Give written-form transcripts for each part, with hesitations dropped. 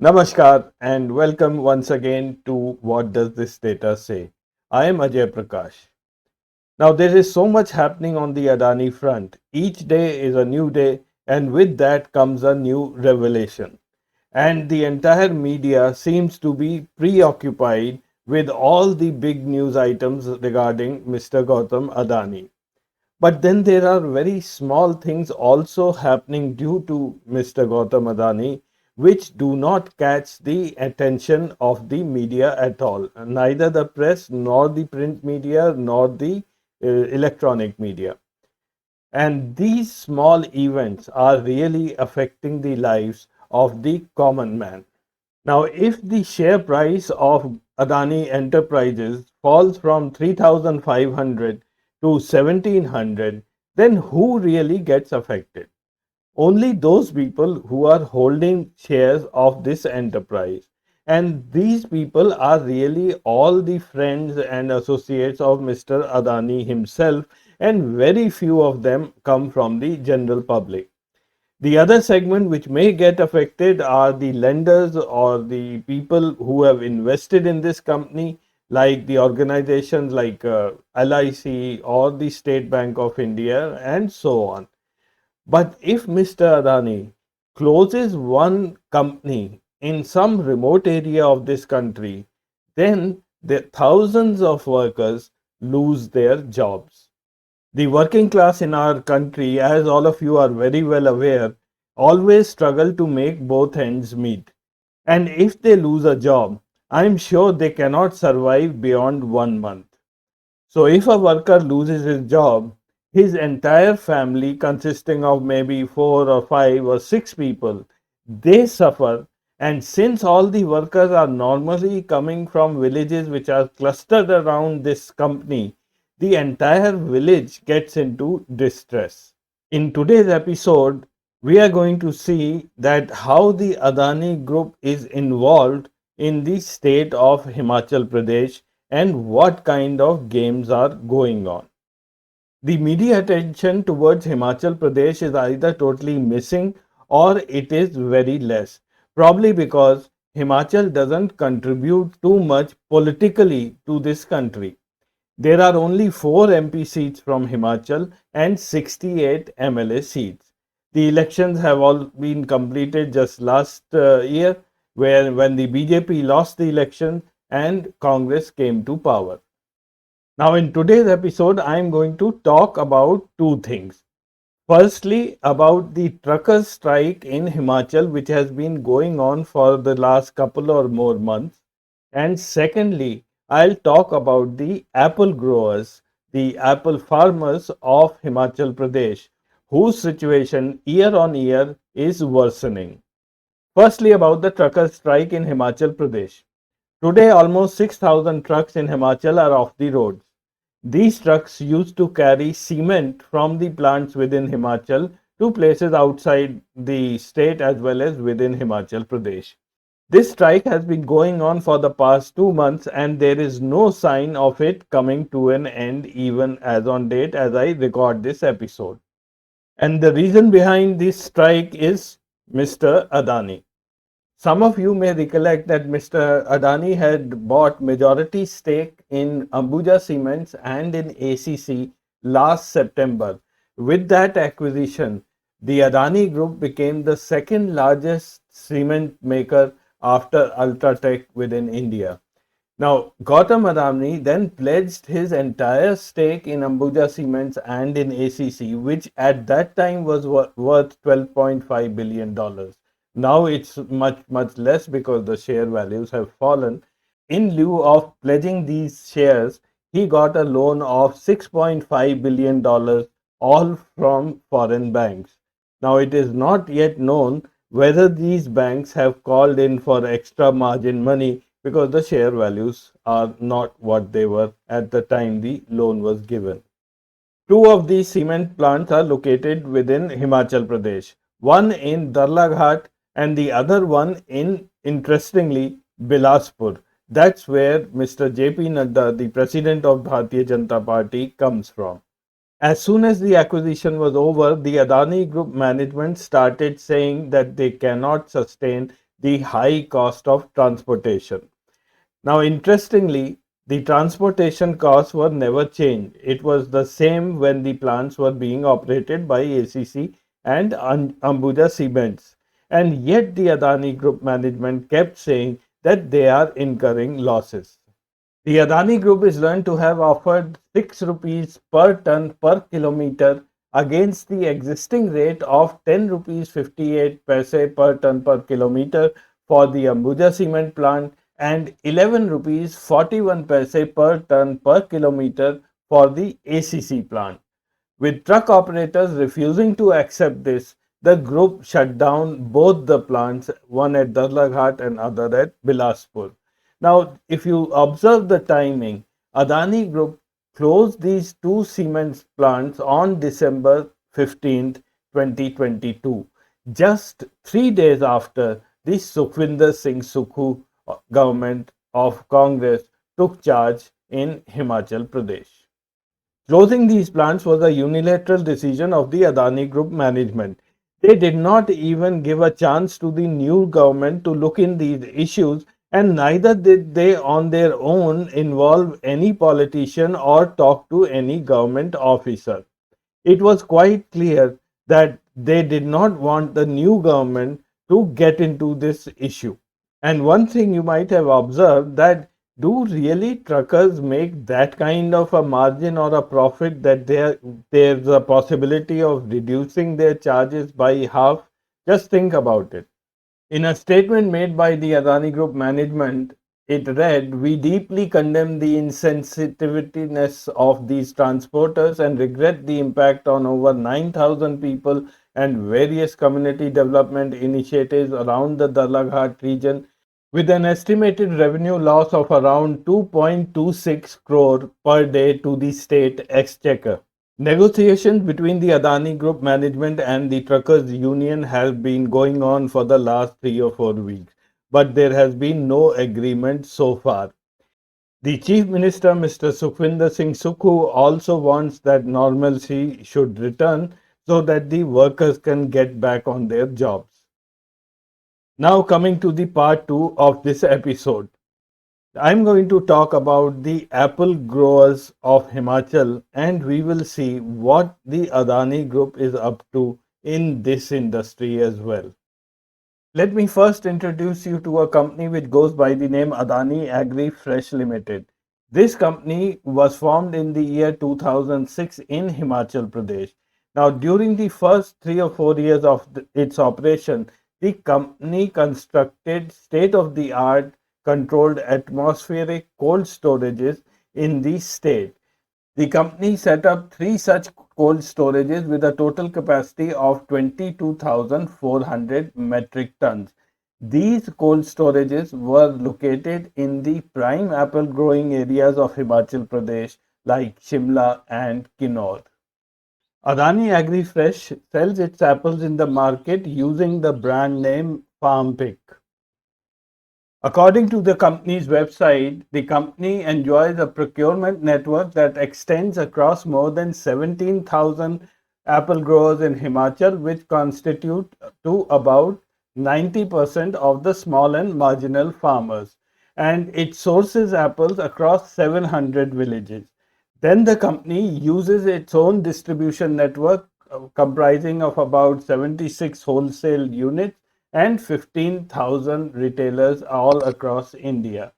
Namaskar and welcome once again to What Does This Data Say? I am Ajay Prakash. Now, there is so much happening on the Adani front. Each day is a new day, and with that comes a new revelation. And the entire media seems to be preoccupied with all the big news items regarding Mr. Gautam Adani. But then there are very small things also happening due to Mr. Gautam Adani, which do not catch the attention of the media at all, neither the press, nor the print media, nor the electronic media. And these small events are really affecting the lives of the common man. Now, if the share price of Adani Enterprises falls from 3,500 to 1,700, then who really gets affected? Only those people who are holding shares of this enterprise. And these people are really all the friends and associates of Mr. Adani himself, and very few of them come from the general public. The other segment which may get affected are the lenders or the people who have invested in this company, like the organizations like LIC or the State Bank of India, and so on. But if Mr. Adani closes one company in some remote area of this country, then the thousands of workers lose their jobs. The working class in our country, as all of you are very well aware, always struggle to make both ends meet. And if they lose a job, I'm sure they cannot survive beyond 1 month. So if a worker loses his job, his entire family, consisting of maybe four or five or six people, they suffer. And since all the workers are normally coming from villages which are clustered around this company, the entire village gets into distress. In today's episode, we are going to see that how the Adani Group is involved in the state of Himachal Pradesh and what kind of games are going on. The media attention towards Himachal Pradesh is either totally missing or it is very less, probably because Himachal doesn't contribute too much politically to this country. There are only 4 MP seats from Himachal and 68 MLA seats. The elections have all been completed just last year, where when the BJP lost the election and Congress came to power. Now, in today's episode, I am going to talk about two things. Firstly, about the truckers' strike in Himachal, which has been going on for the last couple or more months. And secondly, I'll talk about the apple growers, the apple farmers of Himachal Pradesh, whose situation year on year is worsening. Firstly, about the truckers' strike in Himachal Pradesh. Today, almost 6,000 trucks in Himachal are off the roads. These trucks used to carry cement from the plants within Himachal to places outside the state as well as within Himachal Pradesh. This strike has been going on for the past 2 months and there is no sign of it coming to an end even as on date as I record this episode. And the reason behind this strike is Mr. Adani. Some of you may recollect that Mr. Adani had bought majority stake in Ambuja Cements and in ACC last September. With that acquisition, the Adani Group became the second largest cement maker after Ultratech within India. Now, Gautam Adani then pledged his entire stake in Ambuja Cements and in ACC, which at that time was worth $12.5 billion. Now it's much less because the share values have fallen. In lieu of pledging these shares, he got a loan of $6.5 billion, all from foreign banks. Now it is not yet known whether these banks have called in for extra margin money because the share values are not what they were at the time the loan was given. Two of these cement plants are located within Himachal Pradesh, one in Darlaghat and the other one in, interestingly, Bilaspur. That's where Mr. JP Nadda, the president of Bharatiya Janata Party, comes from. As soon as the acquisition was over, the Adani Group management started saying that they cannot sustain the high cost of transportation. Now, interestingly, the transportation costs were never changed. It was the same when the plants were being operated by ACC and Ambuja Cements. And yet, the Adani Group management kept saying that they are incurring losses. The Adani Group is learned to have offered 6 rupees per ton per kilometer against the existing rate of 10 rupees 58 paise per ton per kilometer for the Ambuja cement plant and 11 rupees 41 paise per ton per kilometer for the ACC plant. With truck operators refusing to accept this, the group shut down both the plants, one at Darlaghat and other at Bilaspur. Now, if you observe the timing, Adani Group closed these two cement plants on December 15th, 2022, just 3 days after the Sukhvinder Singh Sukhu government of Congress took charge in Himachal Pradesh. Closing these plants was a unilateral decision of the Adani Group management. They did not even give a chance to the new government to look in these issues, and neither did they on their own involve any politician or talk to any government officer. It was quite clear that they did not want the new government to get into this issue. And one thing you might have observed that do really truckers make that kind of a margin or a profit that there's a possibility of reducing their charges by half? Just think about it. In a statement made by the Adani Group management, it read, "We deeply condemn the insensitiveness of these transporters and regret the impact on over 9,000 people and various community development initiatives around the Dalaghat region with an estimated revenue loss of around 2.26 crore per day to the state exchequer." Negotiations between the Adani Group management and the truckers union have been going on for the last 3 or 4 weeks, but there has been no agreement so far. The Chief Minister, Mr. Sukhvinder Singh Sukhu, also wants that normalcy should return so that the workers can get back on their jobs. Now, coming to the part 2 of this episode. I'm going to talk about the apple growers of Himachal, and we will see what the Adani Group is up to in this industry as well. Let me first introduce you to a company which goes by the name Adani Agri Fresh Limited. This company was formed in the year 2006 in Himachal Pradesh. Now, during the first 3 or 4 years of its operation, the company constructed state of the art controlled atmospheric cold storages in the state. The company set up three such cold storages with a total capacity of 22,400 metric tons. These cold storages were located in the prime apple growing areas of Himachal Pradesh like Shimla and Kinnaur. Adani Agri Fresh sells its apples in the market using the brand name Farm Pick. According to the company's website, the company enjoys a procurement network that extends across more than 17,000 apple growers in Himachal, which constitute to about 90% of the small and marginal farmers. And it sources apples across 700 villages. Then the company uses its own distribution network comprising of about 76 wholesale units and 15,000 retailers all across India.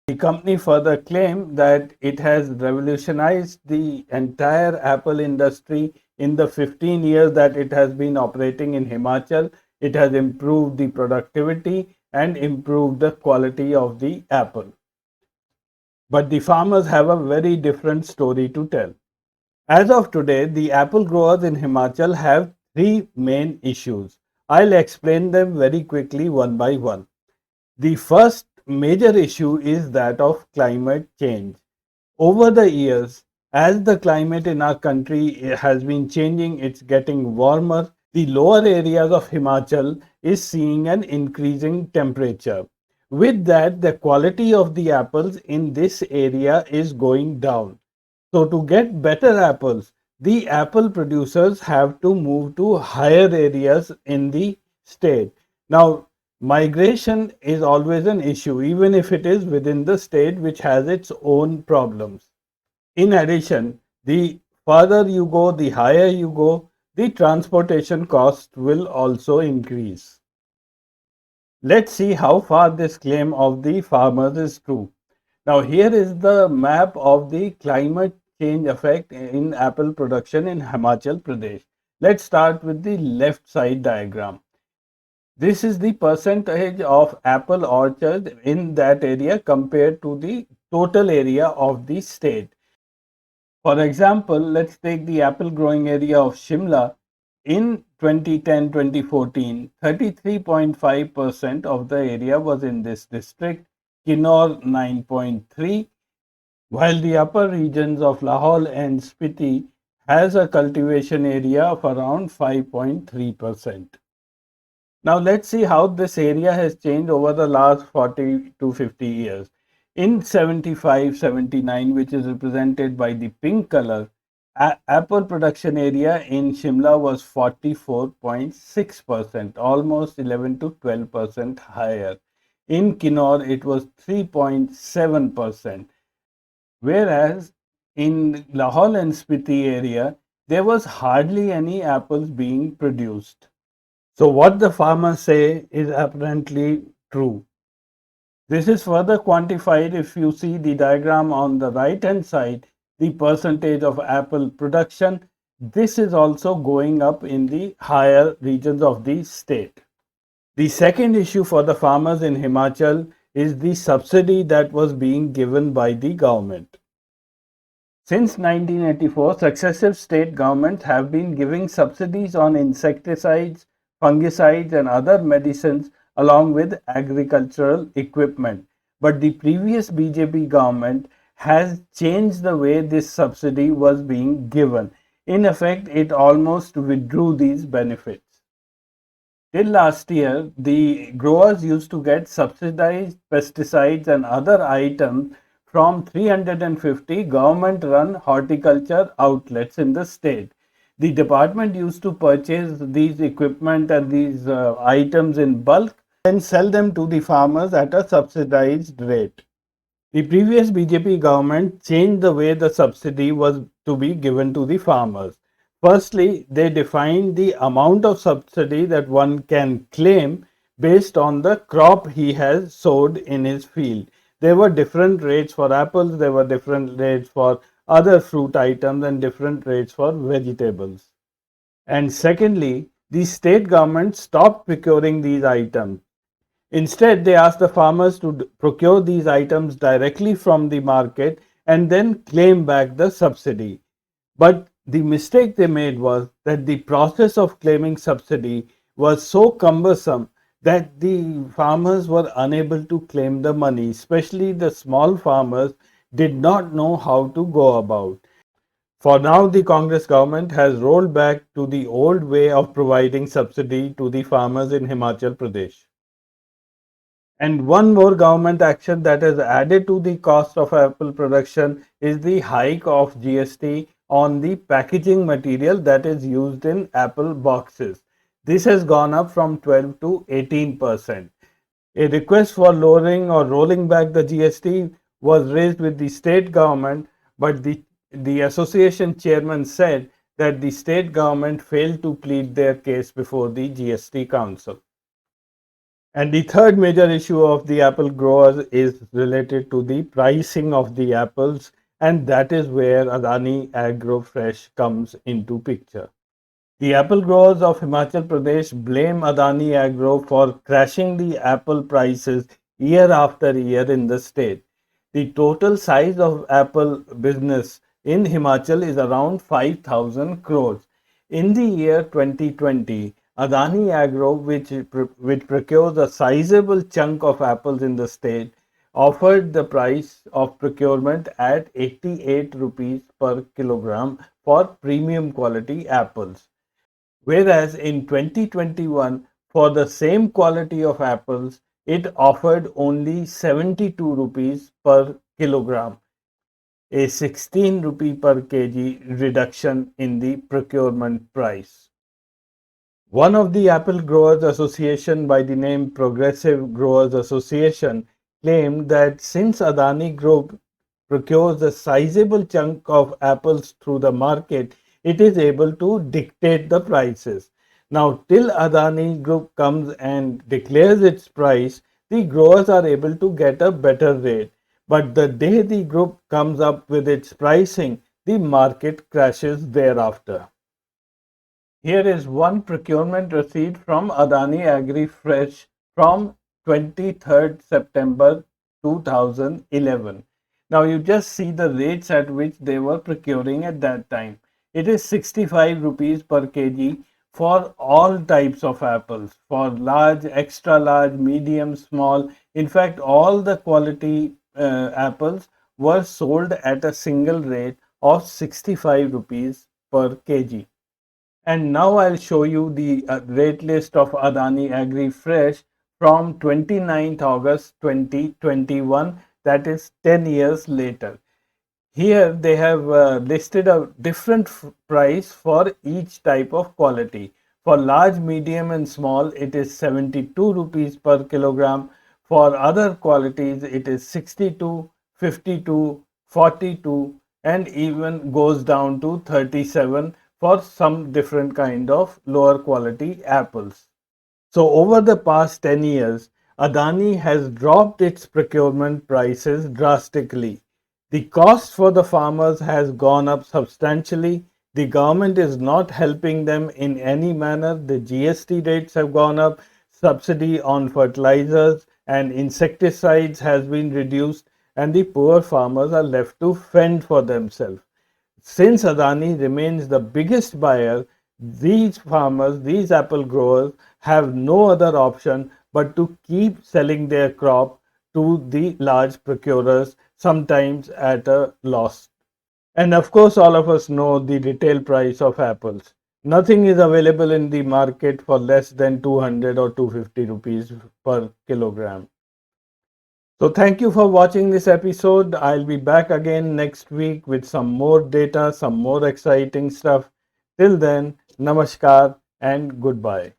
The company further claimed that it has revolutionized the entire apple industry in the 15 years that it has been operating in Himachal. It has improved the productivity and improved the quality of the apple. But the farmers have a very different story to tell. As of today, the apple growers in Himachal have three main issues. I'll explain them very quickly one by one. The first major issue is that of climate change. Over the years, as the climate in our country has been changing, it's getting warmer. The lower areas of Himachal is seeing an increasing temperature. With that, the quality of the apples in this area is going down. So, to get better apples, the apple producers have to move to higher areas in the state. Now, Migration is always an issue, even if it is within the state which has its own problems. In addition, the further you go, the higher you go, the transportation cost will also increase. Let's see how far this claim of the farmers is true. Now, here is the map of the climate change effect in apple production in Himachal Pradesh. Let's start with the left side diagram. This is the percentage of apple orchards in that area compared to the total area of the state. For example, let's take the apple growing area of Shimla. In 2010-2014, 33.5% of the area was in this district, Kinnaur 9.3, while the upper regions of Lahore and Spiti has a cultivation area of around 5.3%. Now let's see how this area has changed over the last 40 to 50 years. In 75-79, which is represented by the pink color, apple production area in Shimla was 44.6%, almost 11 to 12% higher. In Kinnaur, it was 3.7%, whereas in Lahore and Spiti area, there was hardly any apples being produced. So what the farmers say is apparently true. This is further quantified if you see the diagram on the right hand side, the percentage of apple production. This is also going up in the higher regions of the state. The second issue for the farmers in Himachal is the subsidy that was being given by the government. Since 1984, successive state governments have been giving subsidies on insecticides, fungicides, and other medicines along with agricultural equipment. But the previous BJP government has changed the way this subsidy was being given. In effect, it almost withdrew these benefits. Till last year, the growers used to get subsidized pesticides and other items from 350 government run horticulture outlets in the state. The department used to purchase these equipment and these items in bulk and sell them to the farmers at a subsidized rate. The previous BJP government changed the way the subsidy was to be given to the farmers. Firstly, they defined the amount of subsidy that one can claim based on the crop he has sowed in his field. There were different rates for apples, there were different rates for other fruit items, and different rates for vegetables. And secondly, the state government stopped procuring these items. Instead, they asked the farmers to procure these items directly from the market and then claim back the subsidy. But the mistake they made was that the process of claiming subsidy was so cumbersome that the farmers were unable to claim the money, especially the small farmers did not know how to go about. For now, the Congress government has rolled back to the old way of providing subsidy to the farmers in Himachal Pradesh. And one more government action that has added to the cost of apple production is the hike of GST on the packaging material that is used in apple boxes. This has gone up from 12 to 18%. A request for lowering or rolling back the GST was raised with the state government, but the association chairman said that the state government failed to plead their case before the GST council. And the third major issue of the apple growers is related to the pricing of the apples, and that is where Adani Agro Fresh comes into picture. The apple growers of Himachal Pradesh blame Adani Agro for crashing the apple prices year after year in the state. The total size of apple business in Himachal is around 5,000 crores. In the year 2020, Adani Agro, which procures a sizable chunk of apples in the state, offered the price of procurement at 88 rupees per kilogram for premium quality apples. Whereas in 2021, for the same quality of apples, it offered only 72 rupees per kilogram, a 16 rupee per kg reduction in the procurement price. One of the apple growers association by the name Progressive Growers Association claimed that since Adani Group procures a sizable chunk of apples through the market, it is able to dictate the prices. Now, till Adani Group comes and declares its price, the growers are able to get a better rate. But the day the group comes up with its pricing, the market crashes thereafter. Here is one procurement receipt from Adani Agri Fresh from 23rd September 2011. Now you just see the rates at which they were procuring at that time. It is 65 rupees per kg for all types of apples, for large, extra large, medium, small. In fact, all the quality apples were sold at a single rate of 65 rupees per kg. And now I'll show you the rate list of Adani Agri Fresh from 29th August 2021, that is 10 years later. Here they have listed a different price for each type of quality. For large, medium and small, it is 72 rupees per kilogram. For other qualities, it is 62, 52, 42 and even goes down to 37 for some different kind of lower quality apples. So over the past 10 years, Adani has dropped its procurement prices drastically. The cost for the farmers has gone up substantially. The government is not helping them in any manner. The GST rates have gone up. Subsidy on fertilizers and insecticides has been reduced, and the poor farmers are left to fend for themselves. Since Adani remains the biggest buyer, these farmers, these apple growers, have no other option but to keep selling their crop to the large procurers, sometimes at a loss. And of course, all of us know the retail price of apples. Nothing is available in the market for less than 200 or 250 rupees per kilogram. So thank you for watching this episode. I'll be back again next week with some more data, some more exciting stuff. Till then, namaskar and goodbye.